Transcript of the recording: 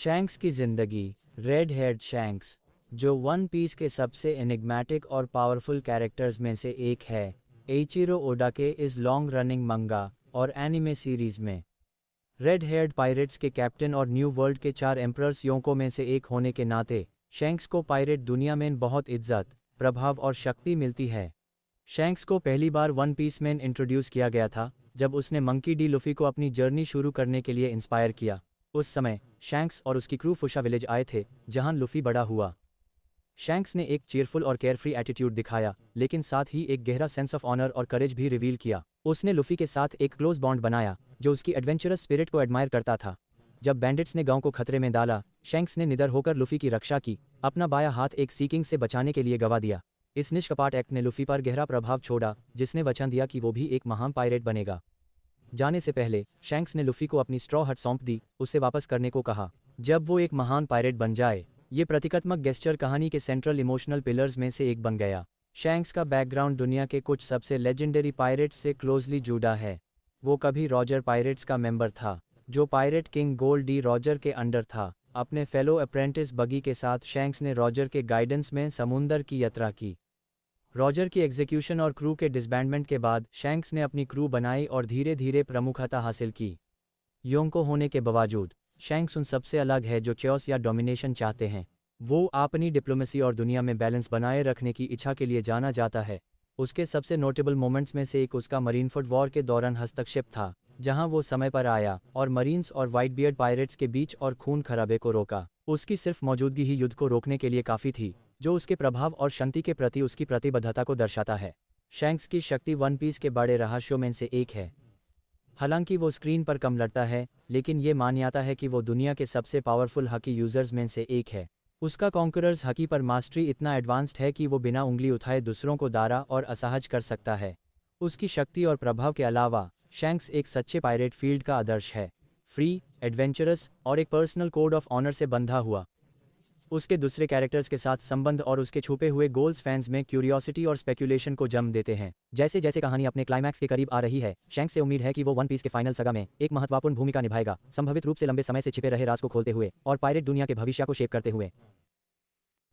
Shanks की जिंदगी। Red heard shanks, जो वन पीस के सबसे एनिग्मेटिक और पावरफुल कैरेक्टर्स में से एक है, एइचिरो ओडा के इस लॉन्ग रनिंग मंगा और एनिमे सीरीज में रेड हेयर्ड पायरेट्स के कैप्टन और न्यू वर्ल्ड के 4 एम्परर्स योंको में से एक होने के नाते शैंक्स को पायरेट दुनिया में बहुत इज्जत, प्रभाव और शक्ति मिलती है। शैंक्स को पहली बार वन पीस में इंट्रोड्यूस किया गया था जब उसने मंकी डी लुफी को अपनी जर्नी शुरू करने के लिए इंस्पायर किया। उस समय शैंक्स और उसकी क्रू फुशा विलेज आए थे जहां लुफी बड़ा हुआ। शैंक्स ने एक चीयरफुल और केयरफ्री एटीट्यूड दिखाया, लेकिन साथ ही एक गहरा सेंस ऑफ ऑनर और करेज भी रिवील किया। उसने लुफी के साथ एक क्लोज बॉन्ड बनाया जो उसकी एडवेंचरस स्पिरिट को एडमायर करता था। जब बैंडिट्स ने गांव को खतरे में डाला, शैंक्स ने निडर होकर लुफी की रक्षा की, अपना बायां हाथ एक सीकिंग से बचाने के लिए गवा दिया। इस निष्कपट एक्ट ने लुफी पर गहरा प्रभाव छोड़ा, जिसने वचन दिया कि वो भी एक महान पायरेट बनेगा। जाने से पहले शैंक्स ने लुफी को अपनी स्ट्रॉ हट सौंप दी, उसे वापस करने को कहा जब वो एक महान पायरेट बन जाए। ये प्रतीकात्मक गेस्चर कहानी के सेंट्रल इमोशनल पिलर्स में से एक बन गया। शैंक्स का बैकग्राउंड दुनिया के कुछ सबसे लेजेंडरी पायरेट्स से क्लोजली जुड़ा है। वो कभी रॉजर पायरेट्स का मेंबर था, जो pirate king gold D Roger के अंडर था। अपने फेलो अप्रेंटिस बगी के साथ शैंक्स ने रॉजर के गाइडेंस में समुंदर की यात्रा की। रॉजर की एग्जीक्यूशन और क्रू के डिसबैंडमेंट के बाद शैंक्स ने अपनी क्रू बनाई और धीरे धीरे प्रमुखता हासिल की। योंको होने के बावजूद शैंक्स उन सबसे अलग है जो चेओस या डोमिनेशन चाहते हैं। वो अपनी डिप्लोमेसी और दुनिया में बैलेंस बनाए रखने की इच्छा के लिए जाना जाता है। उसके सबसे नोटेबल मोमेंट्स में से एक उसका मरीनफोर्ड वॉर के दौरान हस्तक्षेप था, जहां वो समय पर आया और मरीन्स और व्हाइट बियर्ड पायरेट्स के बीच और खून खराबे को रोका। उसकी सिर्फ मौजूदगी ही युद्ध को रोकने के लिए काफ़ी थी, जो उसके प्रभाव और शांति के प्रति उसकी प्रतिबद्धता को दर्शाता है। शैंक्स की शक्ति वन पीस के बड़े रहस्यों में से एक है। हालांकि वो स्क्रीन पर कम लड़ता है, लेकिन ये मान जाता है कि वो दुनिया के सबसे पावरफुल हकी यूजर्स में से एक है। उसका कॉन्करर्स हकी पर मास्टरी इतना एडवांस्ड है कि वो बिना उंगली उठाए दूसरों को दारा और असहज कर सकता है। उसकी शक्ति और प्रभाव के अलावा शैंक्स एक सच्चे पायरेट फील्ड का आदर्श है, फ्री, एडवेंचरस और एक पर्सनल कोड ऑफ ऑनर से बंधा हुआ। उसके दूसरे कैरेक्टर्स के साथ संबंध और उसके छुपे हुए गोल्स फैंस में क्यूरियोसिटी और स्पेकुलेशन को जन्म देते हैं। जैसे जैसे कहानी अपने क्लाइमैक्स के करीब आ रही है, शैंक्स से उम्मीद है कि वो वन पीस के फाइनल सगा में एक महत्वपूर्ण भूमिका निभाएगा, संभावित रूप से लंबे समय से छिपे रहे राज को खोलते हुए और पायरेट दुनिया के भविष्य को शेप करते हुए।